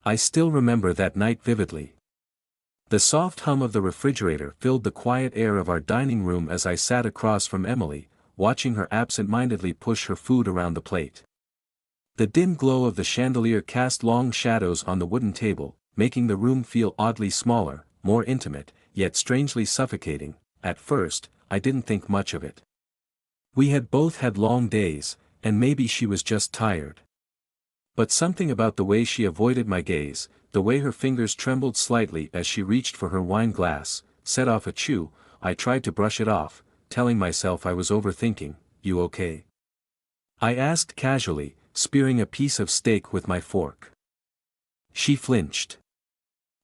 I still remember that night vividly. The soft hum of the refrigerator filled the quiet air of our dining room as I sat across from Emily, watching her absent-mindedly push her food around the plate. The dim glow of the chandelier cast long shadows on the wooden table, making the room feel oddly smaller, more intimate, yet strangely suffocating. At first, I didn't think much of it. We had both had long days, and maybe she was just tired. But something about the way she avoided my gaze, the way her fingers trembled slightly as she reached for her wine glass, set off a chew. I tried to brush it off, telling myself I was overthinking. "You okay?" I asked casually, spearing a piece of steak with my fork. She flinched.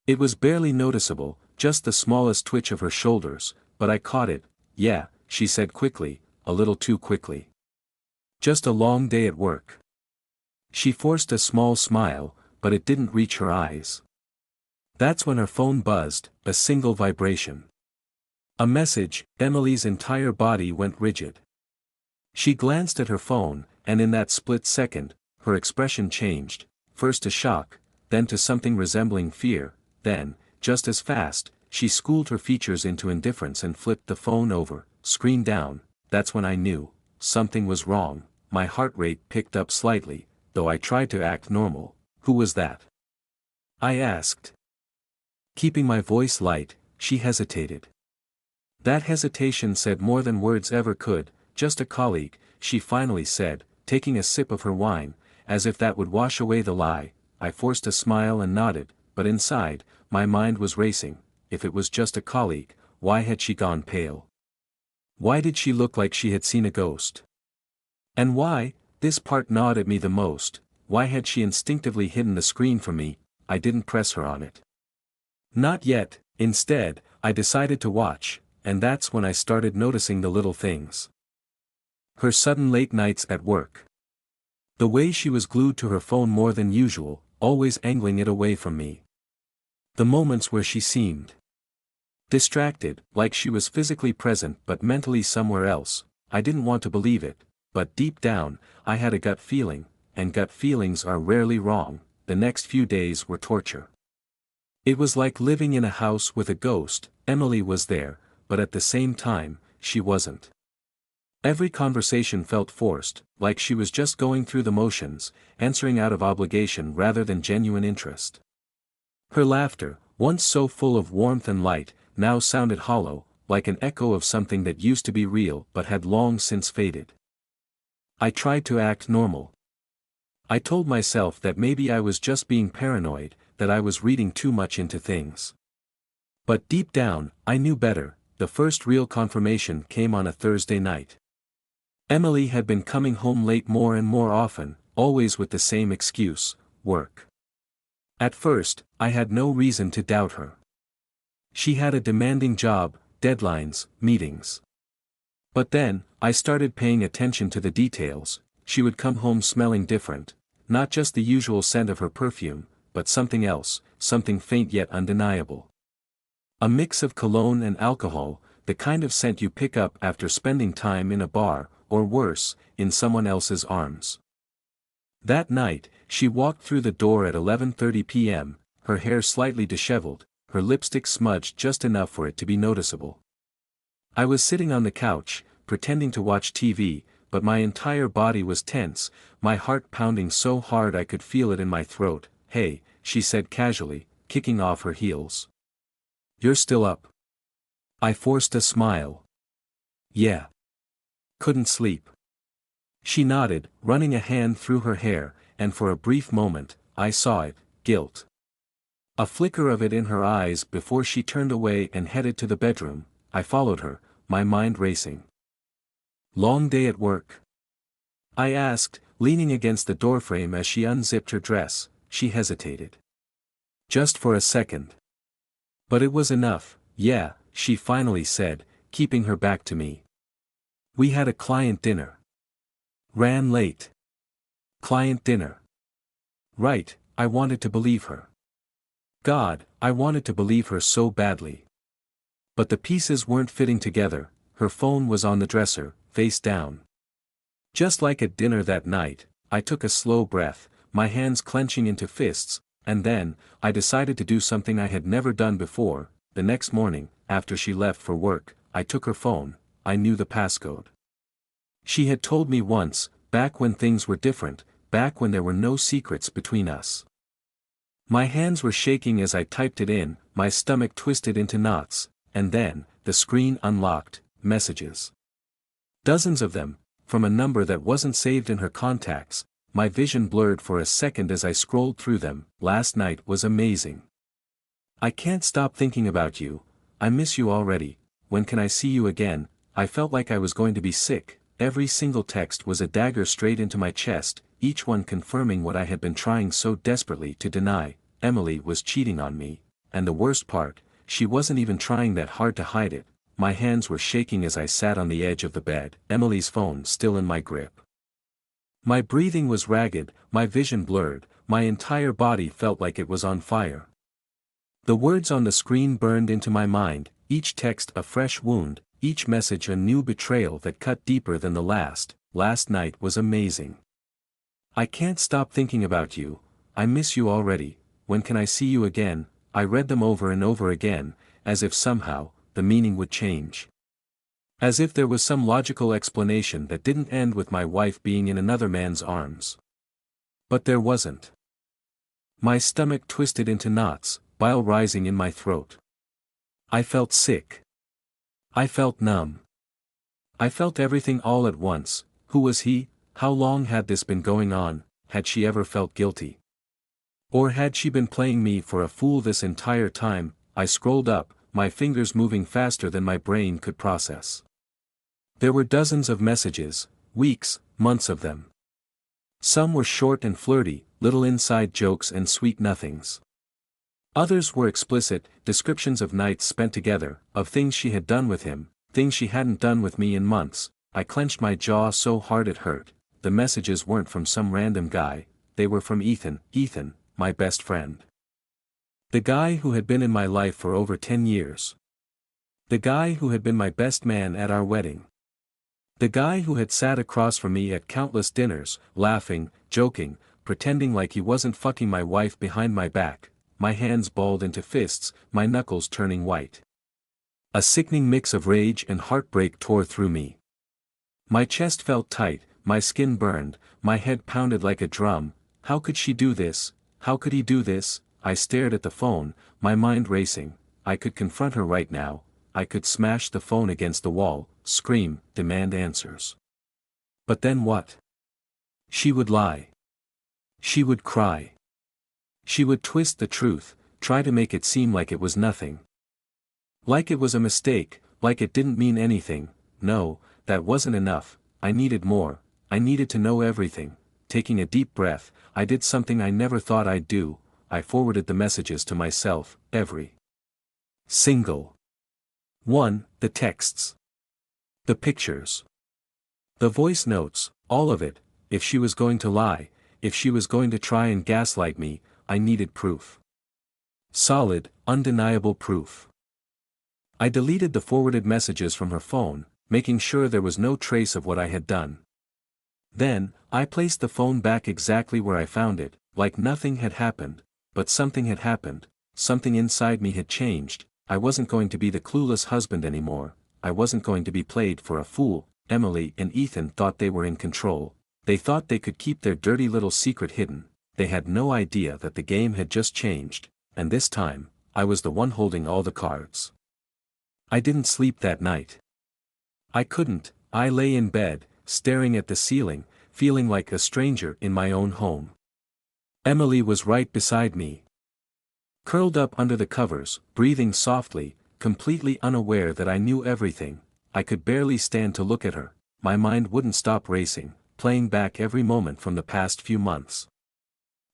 It was barely noticeable, just the smallest twitch of her shoulders, but I caught it. "Yeah," she said quickly, a little too quickly. "Just a long day at work." She forced a small smile, but it didn't reach her eyes. That's when her phone buzzed, a single vibration. A message. Emily's entire body went rigid. She glanced at her phone, and in that split second, her expression changed, first to shock, then to something resembling fear, then, just as fast, she schooled her features into indifference and flipped the phone over, screen down. That's when I knew something was wrong. My heart rate picked up slightly, though I tried to act normal. "Who was that?" I asked. Keeping my voice light, she hesitated. That hesitation said more than words ever could. "Just a colleague," she finally said, taking a sip of her wine, as if that would wash away the lie. I forced a smile and nodded, but inside, my mind was racing. If it was just a colleague, why had she gone pale? Why did she look like she had seen a ghost? And why, this part gnawed at me the most, why had she instinctively hidden the screen from me? I didn't press her on it. Not yet. Instead, I decided to watch, and that's when I started noticing the little things. Her sudden late nights at work. The way she was glued to her phone more than usual, always angling it away from me. The moments where she seemed distracted, like she was physically present but mentally somewhere else. I didn't want to believe it, but deep down, I had a gut feeling, and gut feelings are rarely wrong. The next few days were torture. It was like living in a house with a ghost. Emily was there, but at the same time, she wasn't. Every conversation felt forced, like she was just going through the motions, answering out of obligation rather than genuine interest. Her laughter, once so full of warmth and light, now sounded hollow, like an echo of something that used to be real but had long since faded. I tried to act normal. I told myself that maybe I was just being paranoid, that I was reading too much into things. But deep down, I knew better. The first real confirmation came on a Thursday night. Emily had been coming home late more and more often, always with the same excuse: work. At first, I had no reason to doubt her. She had a demanding job, deadlines, meetings. But then, I started paying attention to the details. She would come home smelling different, not just the usual scent of her perfume, but something else, something faint yet undeniable. A mix of cologne and alcohol, the kind of scent you pick up after spending time in a bar, or worse, in someone else's arms. That night, she walked through the door at 11:30 p.m., her hair slightly disheveled, her lipstick smudged just enough for it to be noticeable. I was sitting on the couch, pretending to watch TV, but my entire body was tense, my heart pounding so hard I could feel it in my throat. "Hey," she said casually, kicking off her heels. "You're still up?" I forced a smile. "Yeah. Couldn't sleep." She nodded, running a hand through her hair, and for a brief moment, I saw it: guilt. A flicker of it in her eyes before she turned away and headed to the bedroom. I followed her, my mind racing. "Long day at work?" I asked, leaning against the doorframe as she unzipped her dress. She hesitated. Just for a second. But it was enough. "Yeah," she finally said, keeping her back to me. "We had a client dinner. Ran late." Client dinner. Right, I wanted to believe her. God, I wanted to believe her so badly. But the pieces weren't fitting together. Her phone was on the dresser, face down. Just like at dinner that night, I took a slow breath, my hands clenching into fists. And then, I decided to do something I had never done before. The next morning, after she left for work, I took her phone. I knew the passcode. She had told me once, back when things were different, back when there were no secrets between us. My hands were shaking as I typed it in, my stomach twisted into knots, and then, the screen unlocked, messages. Dozens of them, from a number that wasn't saved in her contacts. My vision blurred for a second as I scrolled through them. Last night was amazing. I can't stop thinking about you. I miss you already. When can I see you again? I felt like I was going to be sick. Every single text was a dagger straight into my chest, each one confirming what I had been trying so desperately to deny. Emily was cheating on me, and the worst part, she wasn't even trying that hard to hide it. My hands were shaking as I sat on the edge of the bed, Emily's phone still in my grip. My breathing was ragged, my vision blurred, my entire body felt like it was on fire. The words on the screen burned into my mind, each text a fresh wound, each message a new betrayal that cut deeper than the last. Last night was amazing. I can't stop thinking about you. I miss you already. When can I see you again? I read them over and over again, as if somehow, the meaning would change. As if there was some logical explanation that didn't end with my wife being in another man's arms. But there wasn't. My stomach twisted into knots, bile rising in my throat. I felt sick. I felt numb. I felt everything all at once. Who was he? How long had this been going on? Had she ever felt guilty? Or had she been playing me for a fool this entire time? I scrolled up, my fingers moving faster than my brain could process. There were dozens of messages, weeks, months of them. Some were short and flirty, little inside jokes and sweet nothings. Others were explicit, descriptions of nights spent together, of things she had done with him, things she hadn't done with me in months. I clenched my jaw so hard it hurt. The messages weren't from some random guy, they were from Ethan, my best friend. The guy who had been in my life for over 10 years. The guy who had been my best man at our wedding. The guy who had sat across from me at countless dinners, laughing, joking, pretending like he wasn't fucking my wife behind my back, my hands balled into fists, my knuckles turning white. A sickening mix of rage and heartbreak tore through me. My chest felt tight, my skin burned, my head pounded like a drum. How could she do this? How could he do this? I stared at the phone, my mind racing. I could confront her right now. I could smash the phone against the wall, scream, demand answers. But then what? She would lie. She would cry. She would twist the truth, try to make it seem like it was nothing. Like it was a mistake, like it didn't mean anything. No, that wasn't enough. I needed more. I needed to know everything. Taking a deep breath, I did something I never thought I'd do. I forwarded the messages to myself, every single one, the texts, the pictures, the voice notes, all of it. If she was going to lie, if she was going to try and gaslight me, I needed proof. Solid, undeniable proof. I deleted the forwarded messages from her phone, making sure there was no trace of what I had done. Then, I placed the phone back exactly where I found it, like nothing had happened. But something had happened, something inside me had changed. I wasn't going to be the clueless husband anymore. I wasn't going to be played for a fool. Emily and Ethan thought they were in control. They thought they could keep their dirty little secret hidden. They had no idea that the game had just changed, and this time, I was the one holding all the cards. I didn't sleep that night. I couldn't. I lay in bed, staring at the ceiling, feeling like a stranger in my own home. Emily was right beside me. Curled up under the covers, breathing softly, completely unaware that I knew everything. I could barely stand to look at her. My mind wouldn't stop racing, playing back every moment from the past few months.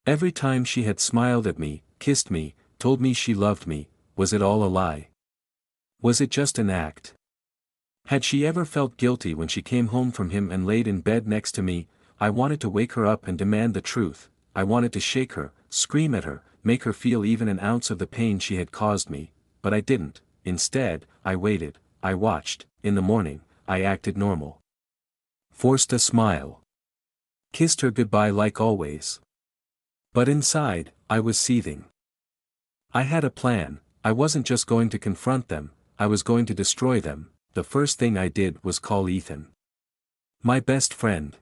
Every time she had smiled at me, kissed me, told me she loved me, was it all a lie? Was it just an act? Had she ever felt guilty when she came home from him and laid in bed next to me? I wanted to wake her up and demand the truth. I wanted to shake her, scream at her, make her feel even an ounce of the pain she had caused me, but I didn't. Instead, I waited, I watched. In the morning, I acted normal. Forced a smile. Kissed her goodbye like always. But inside, I was seething. I had a plan. I wasn't just going to confront them, I was going to destroy them. The first thing I did was call Ethan. My best friend.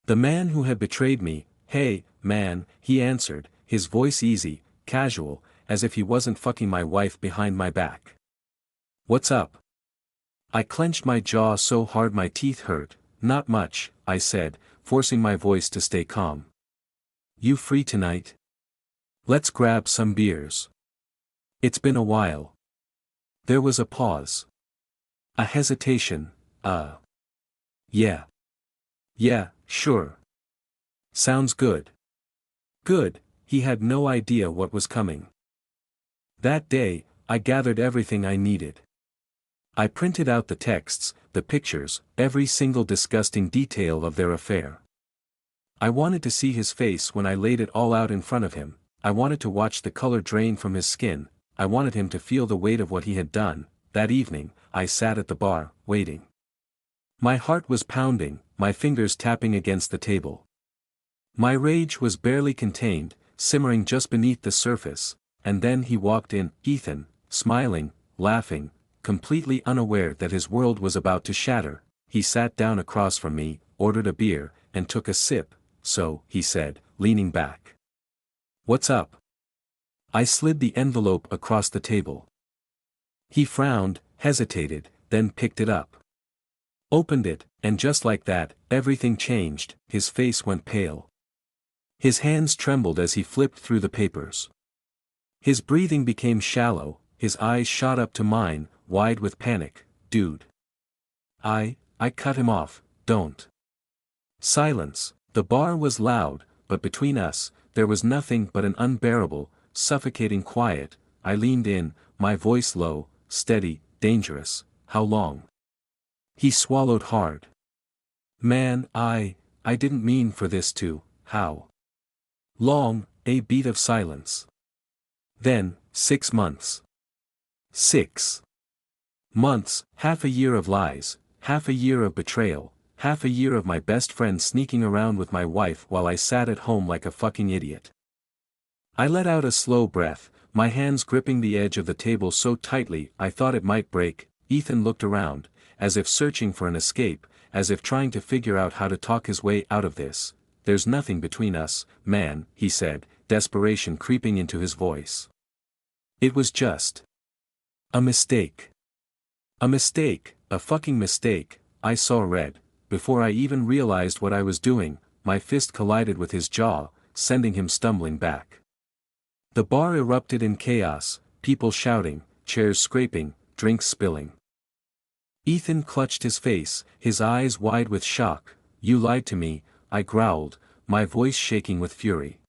The man who had betrayed me. "Hey, man," he answered, his voice easy, casual, as if he wasn't fucking my wife behind my back. "What's up?" I clenched my jaw so hard my teeth hurt. "Not much," I said, forcing my voice to stay calm. "You free tonight? Let's grab some beers. It's been a while." There was a pause. A hesitation. Yeah. Yeah, sure. Sounds good. Good." He had no idea what was coming. That day, I gathered everything I needed. I printed out the texts, the pictures, every single disgusting detail of their affair. I wanted to see his face when I laid it all out in front of him. I wanted to watch the color drain from his skin. I wanted him to feel the weight of what he had done. That evening, I sat at the bar, waiting. My heart was pounding, my fingers tapping against the table. My rage was barely contained, simmering just beneath the surface, and then he walked in, Ethan, smiling, laughing, completely unaware that his world was about to shatter. He sat down across from me, ordered a beer, and took a sip. "So," he said, leaning back. "What's up?" I slid the envelope across the table. He frowned, hesitated, then picked it up. Opened it, and just like that, everything changed. His face went pale. His hands trembled as he flipped through the papers. His breathing became shallow, his eyes shot up to mine, wide with panic. "Dude." I cut him off. "Don't." Silence. The bar was loud, but between us, there was nothing but an unbearable, suffocating quiet. I leaned in, my voice low, steady, dangerous. "How long?" He swallowed hard. "Man, I didn't mean for this to, how long?" A beat of silence. Then, 6 months. 6 months, half a year of lies, half a year of betrayal, half a year of my best friend sneaking around with my wife while I sat at home like a fucking idiot. I let out a slow breath, my hands gripping the edge of the table so tightly I thought it might break. Ethan looked around, as if searching for an escape, as if trying to figure out how to talk his way out of this. "There's nothing between us, man," he said, desperation creeping into his voice. "It was just a mistake. A mistake, a fucking mistake." I saw red. Before I even realized what I was doing, my fist collided with his jaw, sending him stumbling back. The bar erupted in chaos, people shouting, chairs scraping, drinks spilling. Ethan clutched his face, his eyes wide with shock. "You lied to me," I growled, my voice shaking with fury.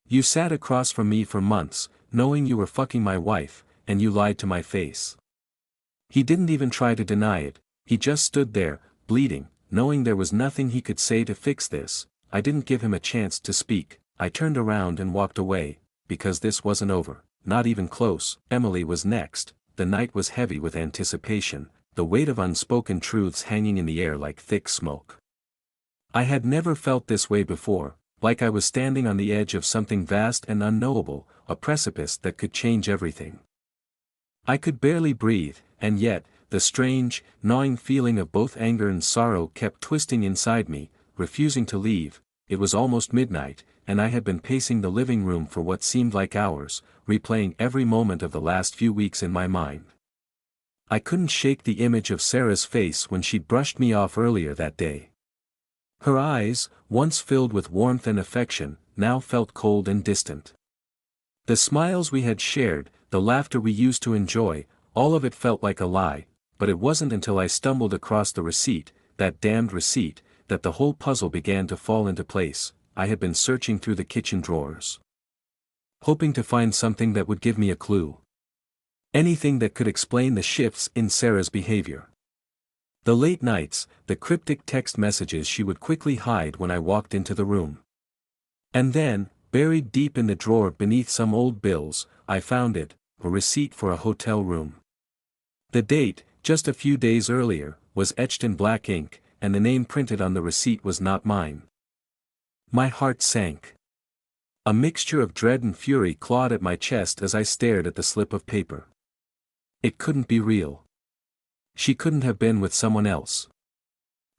"You sat across from me for months, knowing you were fucking my wife, and you lied to my face." He didn't even try to deny it, he just stood there, bleeding, knowing there was nothing he could say to fix this. I didn't give him a chance to speak. I turned around and walked away, because this wasn't over, not even close. Emily was next. The night was heavy with anticipation, the weight of unspoken truths hanging in the air like thick smoke. I had never felt this way before, like I was standing on the edge of something vast and unknowable, a precipice that could change everything. I could barely breathe, and yet, the strange, gnawing feeling of both anger and sorrow kept twisting inside me, refusing to leave. It was almost midnight, and I had been pacing the living room for what seemed like hours, replaying every moment of the last few weeks in my mind. I couldn't shake the image of Sarah's face when she'd brushed me off earlier that day. Her eyes, once filled with warmth and affection, now felt cold and distant. The smiles we had shared, the laughter we used to enjoy, all of it felt like a lie, but it wasn't until I stumbled across the receipt, that damned receipt, that the whole puzzle began to fall into place. I had been searching through the kitchen drawers, hoping to find something that would give me a clue. Anything that could explain the shifts in Sarah's behavior. The late nights, the cryptic text messages she would quickly hide when I walked into the room. And then, buried deep in the drawer beneath some old bills, I found it, a receipt for a hotel room. The date, just a few days earlier, was etched in black ink, and the name printed on the receipt was not mine. My heart sank. A mixture of dread and fury clawed at my chest as I stared at the slip of paper. It couldn't be real. She couldn't have been with someone else.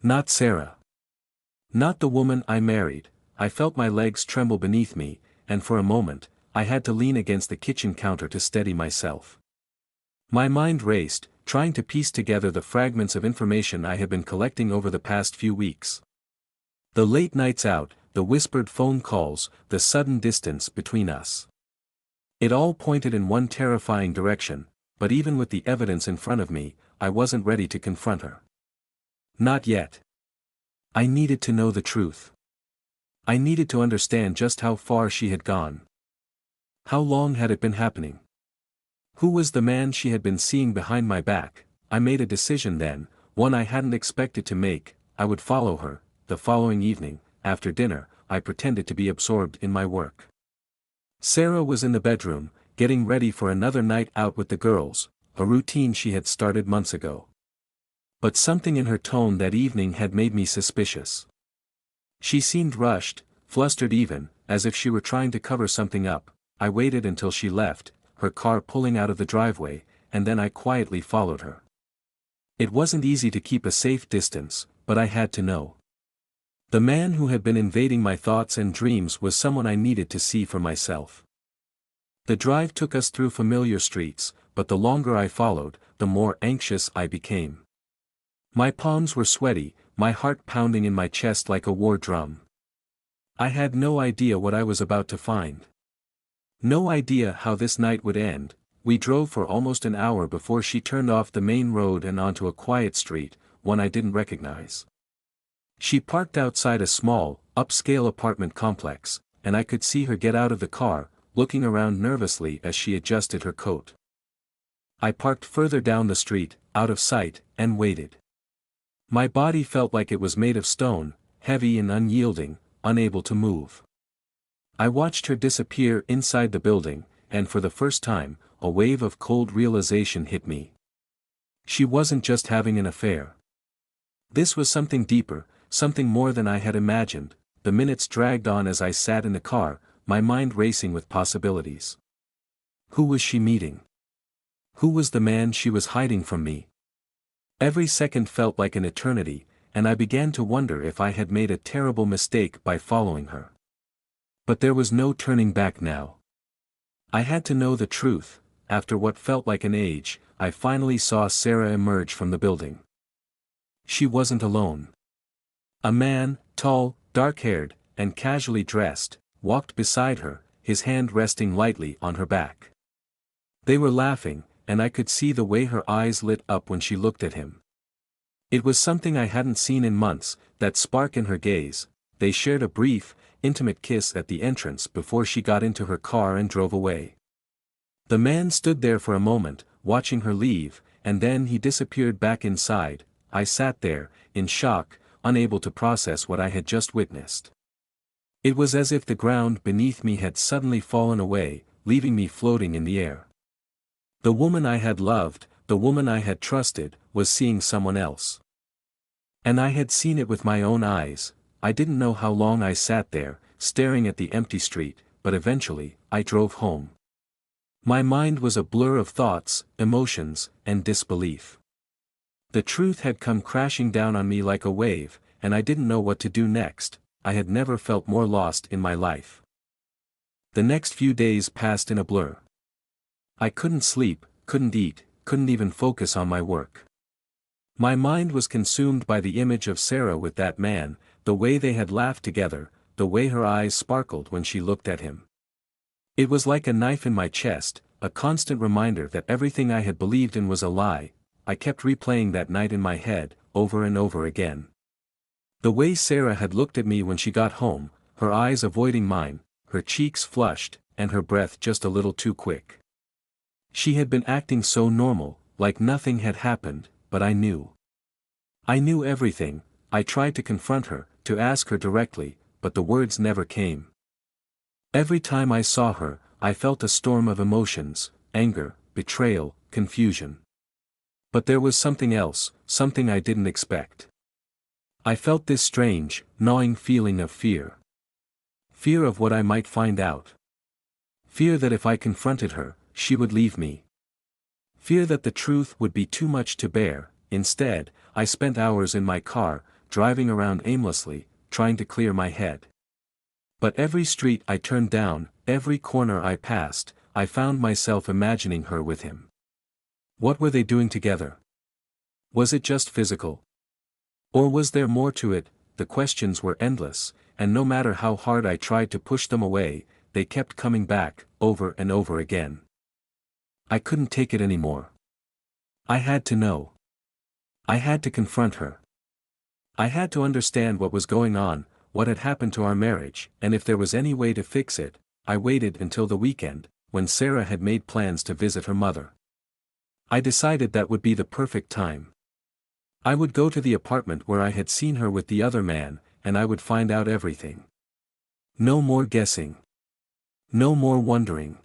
Not Sarah. Not the woman I married. I felt my legs tremble beneath me, and for a moment, I had to lean against the kitchen counter to steady myself. My mind raced, trying to piece together the fragments of information I had been collecting over the past few weeks. The late nights out, the whispered phone calls, the sudden distance between us. It all pointed in one terrifying direction, but even with the evidence in front of me, I wasn't ready to confront her. Not yet. I needed to know the truth. I needed to understand just how far she had gone. How long had it been happening? Who was the man she had been seeing behind my back? I made a decision then, one I hadn't expected to make. I would follow her. The following evening, after dinner, I pretended to be absorbed in my work. Sarah was in the bedroom, getting ready for another night out with the girls, a routine she had started months ago. But something in her tone that evening had made me suspicious. She seemed rushed, flustered even, as if she were trying to cover something up. I waited until she left, her car pulling out of the driveway, and then I quietly followed her. It wasn't easy to keep a safe distance, but I had to know. The man who had been invading my thoughts and dreams was someone I needed to see for myself. The drive took us through familiar streets, but the longer I followed, the more anxious I became. My palms were sweaty, my heart pounding in my chest like a war drum. I had no idea what I was about to find. No idea how this night would end. We drove for almost an hour before she turned off the main road and onto a quiet street, one I didn't recognize. She parked outside a small, upscale apartment complex, and I could see her get out of the car, looking around nervously as she adjusted her coat. I parked further down the street, out of sight, and waited. My body felt like it was made of stone, heavy and unyielding, unable to move. I watched her disappear inside the building, and for the first time, a wave of cold realization hit me. She wasn't just having an affair. This was something deeper, something more than I had imagined. The minutes dragged on as I sat in the car, my mind racing with possibilities. Who was she meeting? Who was the man she was hiding from me? Every second felt like an eternity, and I began to wonder if I had made a terrible mistake by following her. But there was no turning back now. I had to know the truth. After what felt like an age, I finally saw Sarah emerge from the building. She wasn't alone. A man, tall, dark-haired, and casually dressed, walked beside her, his hand resting lightly on her back. They were laughing, and I could see the way her eyes lit up when she looked at him. It was something I hadn't seen in months, that spark in her gaze. They shared a brief, intimate kiss at the entrance before she got into her car and drove away. The man stood there for a moment, watching her leave, and then he disappeared back inside. I sat there, in shock, unable to process what I had just witnessed. It was as if the ground beneath me had suddenly fallen away, leaving me floating in the air. The woman I had loved, the woman I had trusted, was seeing someone else. And I had seen it with my own eyes. I didn't know how long I sat there, staring at the empty street, but eventually, I drove home. My mind was a blur of thoughts, emotions, and disbelief. The truth had come crashing down on me like a wave, and I didn't know what to do next. I had never felt more lost in my life. The next few days passed in a blur. I couldn't sleep, couldn't eat, couldn't even focus on my work. My mind was consumed by the image of Sarah with that man, the way they had laughed together, the way her eyes sparkled when she looked at him. It was like a knife in my chest, a constant reminder that everything I had believed in was a lie. I kept replaying that night in my head, over and over again. The way Sarah had looked at me when she got home, her eyes avoiding mine, her cheeks flushed, and her breath just a little too quick. She had been acting so normal, like nothing had happened, but I knew. I knew everything. I tried to confront her, to ask her directly, but the words never came. Every time I saw her, I felt a storm of emotions, anger, betrayal, confusion. But there was something else, something I didn't expect. I felt this strange, gnawing feeling of fear. Fear of what I might find out. Fear that if I confronted her, she would leave me. Fear that the truth would be too much to bear. Instead, I spent hours in my car, driving around aimlessly, trying to clear my head. But every street I turned down, every corner I passed, I found myself imagining her with him. What were they doing together? Was it just physical? Or was there more to it? The questions were endless, and no matter how hard I tried to push them away, they kept coming back, over and over again. I couldn't take it anymore. I had to know. I had to confront her. I had to understand what was going on, what had happened to our marriage, and if there was any way to fix it. I waited until the weekend, when Sarah had made plans to visit her mother. I decided that would be the perfect time. I would go to the apartment where I had seen her with the other man, and I would find out everything. No more guessing. No more wondering.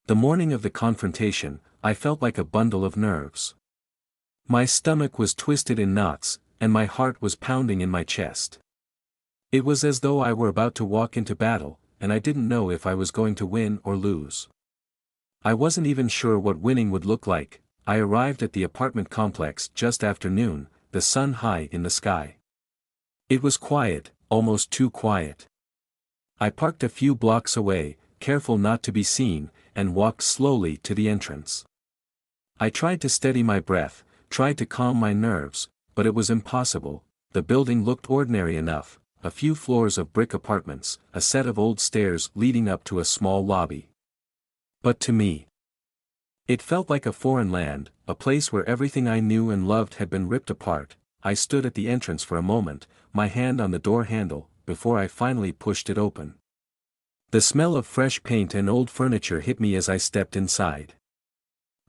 The morning of the confrontation, I felt like a bundle of nerves. My stomach was twisted in knots, and my heart was pounding in my chest. It was as though I were about to walk into battle, and I didn't know if I was going to win or lose. I wasn't even sure what winning would look like. I arrived at the apartment complex just after noon, the sun high in the sky. It was quiet, almost too quiet. I parked a few blocks away, careful not to be seen, and walked slowly to the entrance. I tried to steady my breath, tried to calm my nerves, but it was impossible. The building looked ordinary enough, a few floors of brick apartments, a set of old stairs leading up to a small lobby. But to me, it felt like a foreign land, a place where everything I knew and loved had been ripped apart. I stood at the entrance for a moment, my hand on the door handle, before I finally pushed it open. The smell of fresh paint and old furniture hit me as I stepped inside.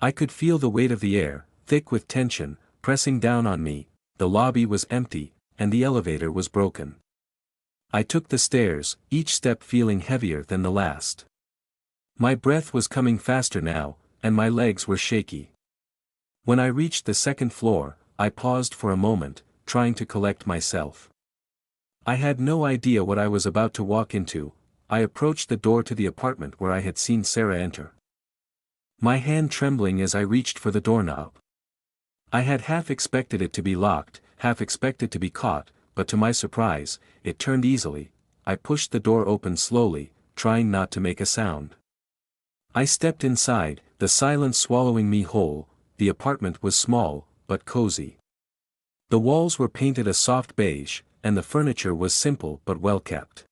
I could feel the weight of the air, thick with tension, pressing down on me. The lobby was empty, and the elevator was broken. I took the stairs, each step feeling heavier than the last. My breath was coming faster now, and my legs were shaky. When I reached the second floor, I paused for a moment, trying to collect myself. I had no idea what I was about to walk into. I approached the door to the apartment where I had seen Sarah enter. My hand trembling as I reached for the doorknob. I had half expected it to be locked, half expected to be caught, but to my surprise, it turned easily. I pushed the door open slowly, trying not to make a sound. I stepped inside, the silence swallowing me whole. The apartment was small, but cozy. The walls were painted a soft beige, and the furniture was simple but well kept.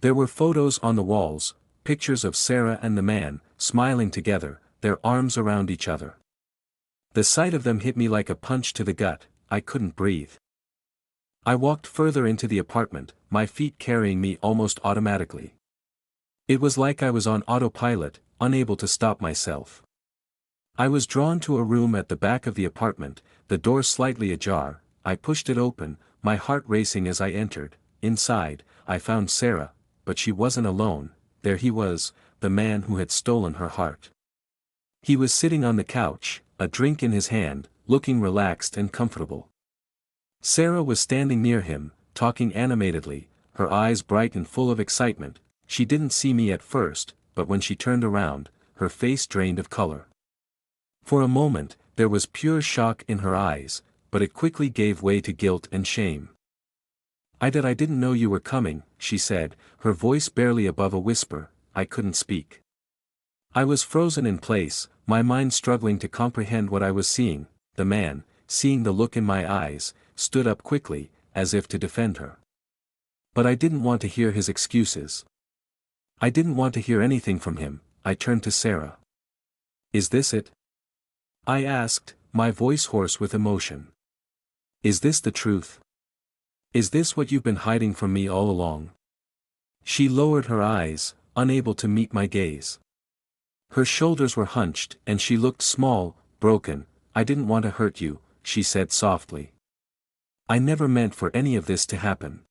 There were photos on the walls, pictures of Sarah and the man, smiling together, their arms around each other. The sight of them hit me like a punch to the gut. I couldn't breathe. I walked further into the apartment, my feet carrying me almost automatically. It was like I was on autopilot, unable to stop myself. I was drawn to a room at the back of the apartment, the door slightly ajar. I pushed it open, my heart racing as I entered. Inside, I found Sarah, but she wasn't alone. There he was, the man who had stolen her heart. He was sitting on the couch, a drink in his hand, looking relaxed and comfortable. Sarah was standing near him, talking animatedly, her eyes bright and full of excitement. She didn't see me at first, but when she turned around, her face drained of color. For a moment, there was pure shock in her eyes, but it quickly gave way to guilt and shame. I didn't know you were coming," she said, her voice barely above a whisper. I couldn't speak. I was frozen in place, my mind struggling to comprehend what I was seeing. The man, seeing the look in my eyes, stood up quickly, as if to defend her. But I didn't want to hear his excuses. I didn't want to hear anything from him. I turned to Sarah. "Is this it?" I asked, my voice hoarse with emotion. "Is this the truth? Is this what you've been hiding from me all along?" She lowered her eyes, unable to meet my gaze. Her shoulders were hunched, and she looked small, broken. "I didn't want to hurt you," she said softly. "I never meant for any of this to happen."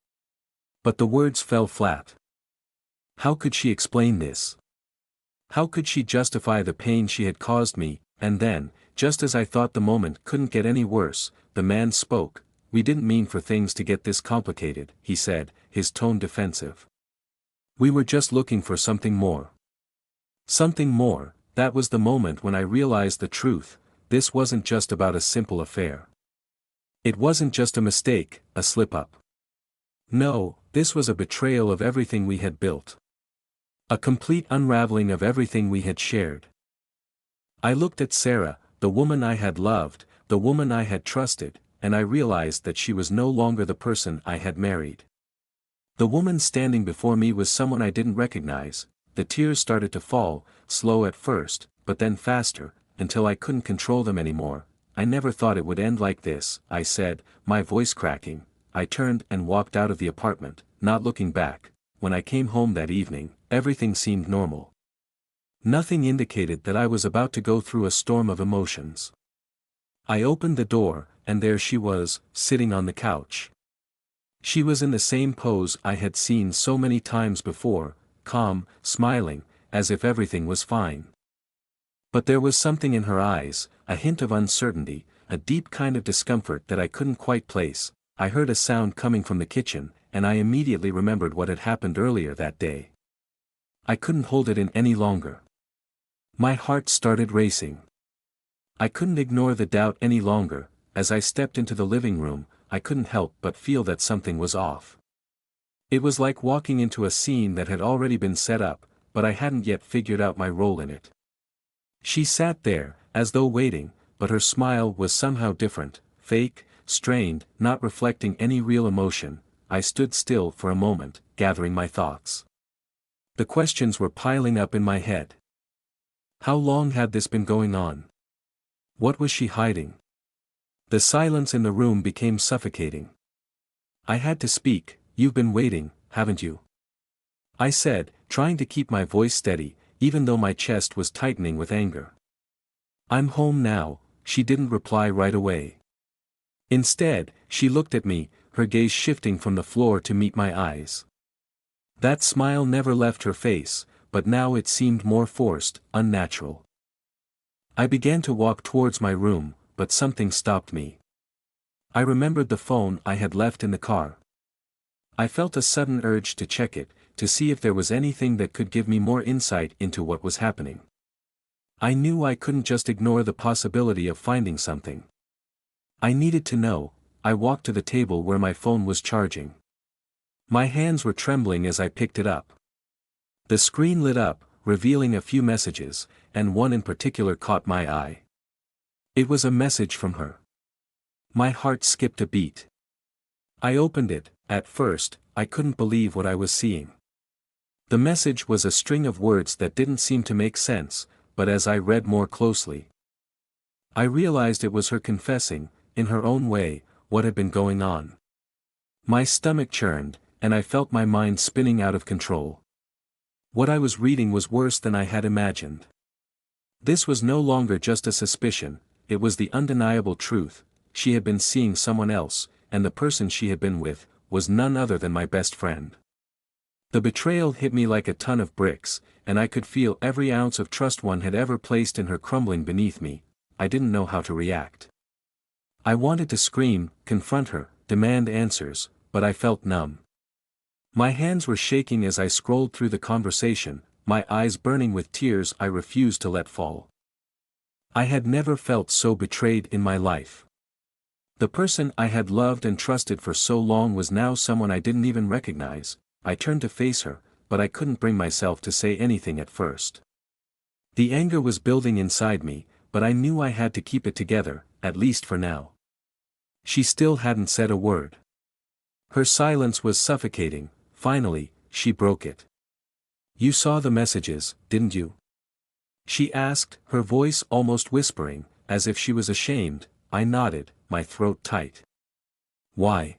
But the words fell flat. How could she explain this? How could she justify the pain she had caused me? And then, just as I thought the moment couldn't get any worse, the man spoke. we didn't mean for things to get this complicated," he said, his tone defensive. "We were just looking for something more." Something more. That was the moment when I realized the truth. This wasn't just about a simple affair. It wasn't just a mistake, a slip-up. No, this was a betrayal of everything we had built. A complete unraveling of everything we had shared. I looked at Sarah, the woman I had loved, the woman I had trusted, and I realized that she was no longer the person I had married. The woman standing before me was someone I didn't recognize. The tears started to fall, slow at first, but then faster, until I couldn't control them anymore. "I never thought it would end like this," I said, my voice cracking. I turned and walked out of the apartment, not looking back. When I came home that evening, everything seemed normal. Nothing indicated that I was about to go through a storm of emotions. I opened the door, and there she was, sitting on the couch. She was in the same pose I had seen so many times before, calm, smiling, as if everything was fine. But there was something in her eyes, a hint of uncertainty, a deep kind of discomfort that I couldn't quite place. I heard a sound coming from the kitchen, and I immediately remembered what had happened earlier that day. I couldn't hold it in any longer. My heart started racing. I couldn't ignore the doubt any longer. As I stepped into the living room, I couldn't help but feel that something was off. It was like walking into a scene that had already been set up, but I hadn't yet figured out my role in it. She sat there, as though waiting, but her smile was somehow different, fake, strained, not reflecting any real emotion. I stood still for a moment, gathering my thoughts. The questions were piling up in my head. How long had this been going on? What was she hiding? The silence in the room became suffocating. I had to speak. "You've been waiting, haven't you?" I said, trying to keep my voice steady, even though my chest was tightening with anger. "I'm home now." She didn't reply right away. Instead, she looked at me, her gaze shifting from the floor to meet my eyes. That smile never left her face, but now it seemed more forced, unnatural. I began to walk towards my room, but something stopped me. I remembered the phone I had left in the car. I felt a sudden urge to check it, to see if there was anything that could give me more insight into what was happening. I knew I couldn't just ignore the possibility of finding something. I needed to know. I walked to the table where my phone was charging. My hands were trembling as I picked it up. The screen lit up, revealing a few messages, and one in particular caught my eye. It was a message from her. My heart skipped a beat. I opened it. At first, I couldn't believe what I was seeing. The message was a string of words that didn't seem to make sense, but as I read more closely, I realized it was her confessing, in her own way, what had been going on. My stomach churned, and I felt my mind spinning out of control. What I was reading was worse than I had imagined. This was no longer just a suspicion, it was the undeniable truth. She had been seeing someone else, and the person she had been with was none other than my best friend. The betrayal hit me like a ton of bricks, and I could feel every ounce of trust one had ever placed in her crumbling beneath me. I didn't know how to react. I wanted to scream, confront her, demand answers, but I felt numb. My hands were shaking as I scrolled through the conversation, my eyes burning with tears I refused to let fall. I had never felt so betrayed in my life. The person I had loved and trusted for so long was now someone I didn't even recognize. I turned to face her, but I couldn't bring myself to say anything at first. The anger was building inside me, but I knew I had to keep it together, at least for now. She still hadn't said a word. Her silence was suffocating. Finally, she broke it. "You saw the messages, didn't you?" she asked, her voice almost whispering, as if she was ashamed. I nodded, my throat tight. "Why?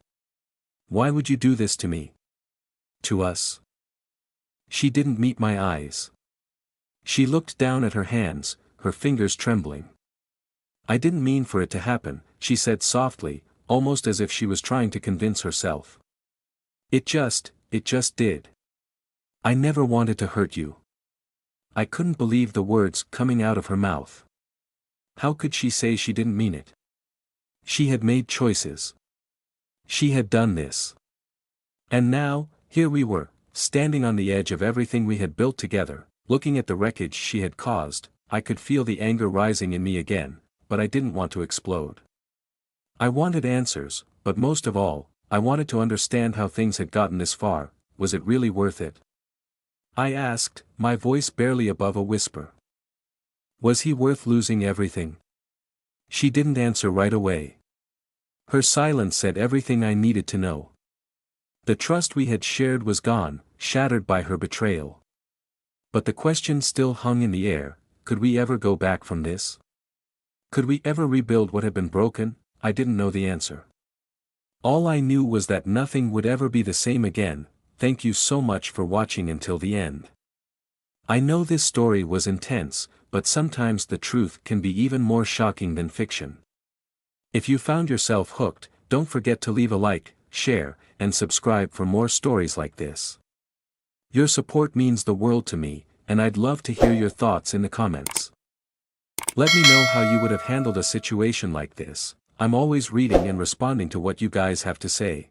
Why would you do this to me? To us?" She didn't meet my eyes. She looked down at her hands, her fingers trembling. "I didn't mean for it to happen," she said softly, almost as if she was trying to convince herself. It just did. I never wanted to hurt you." I couldn't believe the words coming out of her mouth. How could she say she didn't mean it? She had made choices. She had done this. And now, here we were, standing on the edge of everything we had built together, looking at the wreckage she had caused. I could feel the anger rising in me again, but I didn't want to explode. I wanted answers, but most of all, I wanted to understand how things had gotten this far. Was it really worth it? I asked, my voice barely above a whisper. Was he worth losing everything? She didn't answer right away. Her silence said everything I needed to know. The trust we had shared was gone, shattered by her betrayal. But the question still hung in the air: could we ever go back from this? Could we ever rebuild what had been broken? I didn't know the answer. All I knew was that nothing would ever be the same again. Thank you so much for watching until the end. I know this story was intense, but sometimes the truth can be even more shocking than fiction. If you found yourself hooked, don't forget to leave a like, share, and subscribe for more stories like this. Your support means the world to me, and I'd love to hear your thoughts in the comments. Let me know how you would have handled a situation like this. I'm always reading and responding to what you guys have to say.